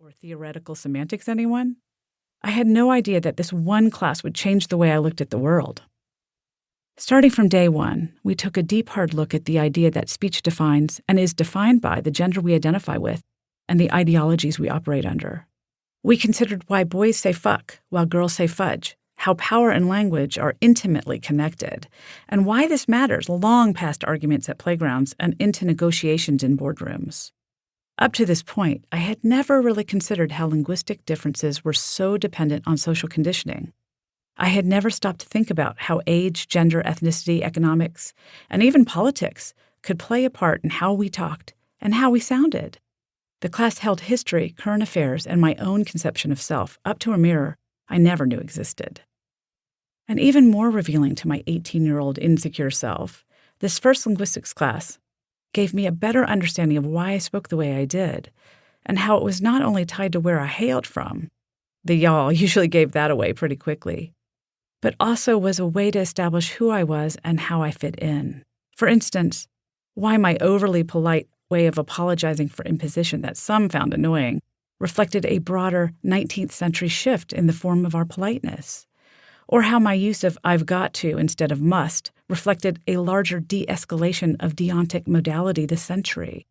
or theoretical semantics, anyone? I had no idea that this one class would change the way I looked at the world. Starting from day one, we took a deep, hard look at the idea that speech defines and is defined by the gender we identify with and the ideologies we operate under. We considered why boys say fuck while girls say fudge, how power and language are intimately connected, and why this matters long past arguments at playgrounds and into negotiations in boardrooms. Up to this point, I had never really considered how linguistic differences were so dependent on social conditioning. I had never stopped to think about how age, gender, ethnicity, economics, and even politics could play a part in how we talked and how we sounded. The class held history, current affairs, and my own conception of self up to a mirror I never knew existed. And even more revealing to my 18-year-old insecure self, this first linguistics class gave me a better understanding of why I spoke the way I did, and how it was not only tied to where I hailed from, the y'all usually gave that away pretty quickly, but also was a way to establish who I was and how I fit in. For instance, why my overly polite way of apologizing for imposition that some found annoying reflected a broader 19th century shift in the form of our politeness, or how my use of I've got to instead of must reflected a larger de-escalation of deontic modality this century.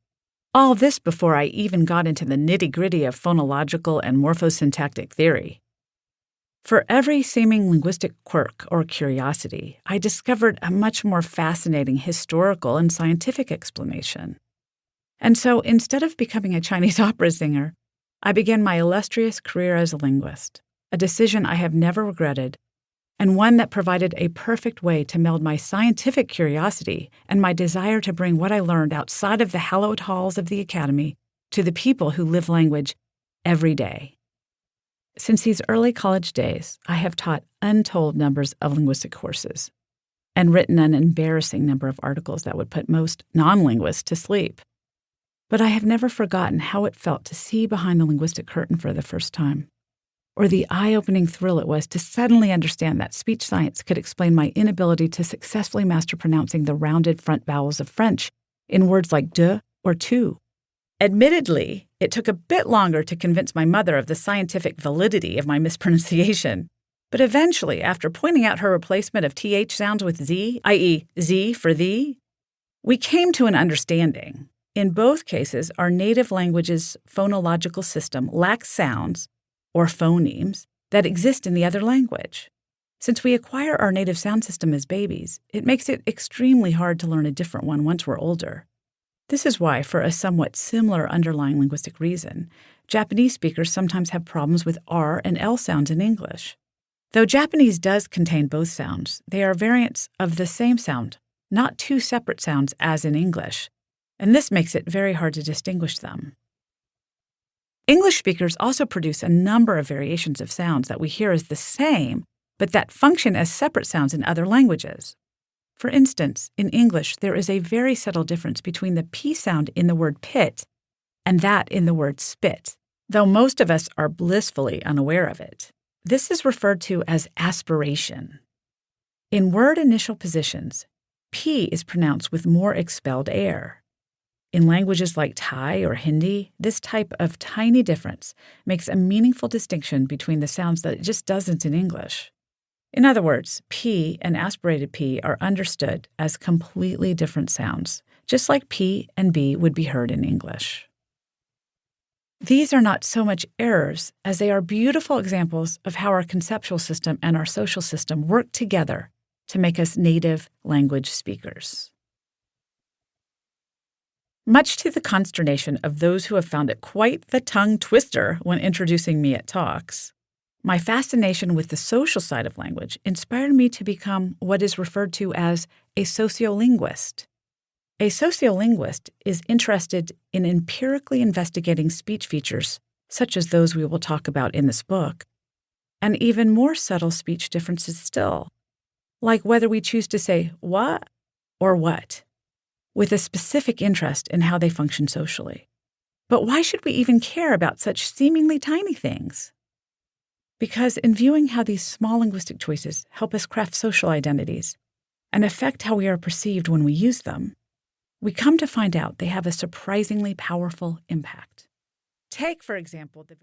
All this before I even got into the nitty-gritty of phonological and morphosyntactic theory. For every seeming linguistic quirk or curiosity, I discovered a much more fascinating historical and scientific explanation. And so instead of becoming a Chinese opera singer, I began my illustrious career as a linguist, a decision I have never regretted, and one that provided a perfect way to meld my scientific curiosity and my desire to bring what I learned outside of the hallowed halls of the academy to the people who live language every day. Since these early college days, I have taught untold numbers of linguistic courses and written an embarrassing number of articles that would put most non-linguists to sleep. But I have never forgotten how it felt to see behind the linguistic curtain for the first time, or the eye-opening thrill it was to suddenly understand that speech science could explain my inability to successfully master pronouncing the rounded front vowels of French in words like de or tu. Admittedly, it took a bit longer to convince my mother of the scientific validity of my mispronunciation, but eventually, after pointing out her replacement of th sounds with z, i.e. z for thee, we came to an understanding. In both cases, our native language's phonological system lacks sounds, or phonemes, that exist in the other language. Since we acquire our native sound system as babies, it makes it extremely hard to learn a different one once we're older. This is why, for a somewhat similar underlying linguistic reason, Japanese speakers sometimes have problems with R and L sounds in English. Though Japanese does contain both sounds, they are variants of the same sound, not two separate sounds as in English, and this makes it very hard to distinguish them. English speakers also produce a number of variations of sounds that we hear as the same, but that function as separate sounds in other languages. For instance, in English, there is a very subtle difference between the P sound in the word pit and that in the word spit, though most of us are blissfully unaware of it. This is referred to as aspiration. In word initial positions, P is pronounced with more expelled air. In languages like Thai or Hindi, this type of tiny difference makes a meaningful distinction between the sounds that it just doesn't in English. In other words, P and aspirated P are understood as completely different sounds, just like P and B would be heard in English. These are not so much errors as they are beautiful examples of how our conceptual system and our social system work together to make us native language speakers. Much to the consternation of those who have found it quite the tongue twister when introducing me at talks, my fascination with the social side of language inspired me to become what is referred to as a sociolinguist. A sociolinguist is interested in empirically investigating speech features, such as those we will talk about in this book, and even more subtle speech differences still, like whether we choose to say what or what, with a specific interest in how they function socially. But why should we even care about such seemingly tiny things? Because in viewing how these small linguistic choices help us craft social identities and affect how we are perceived when we use them, we come to find out they have a surprisingly powerful impact. Take, for example, the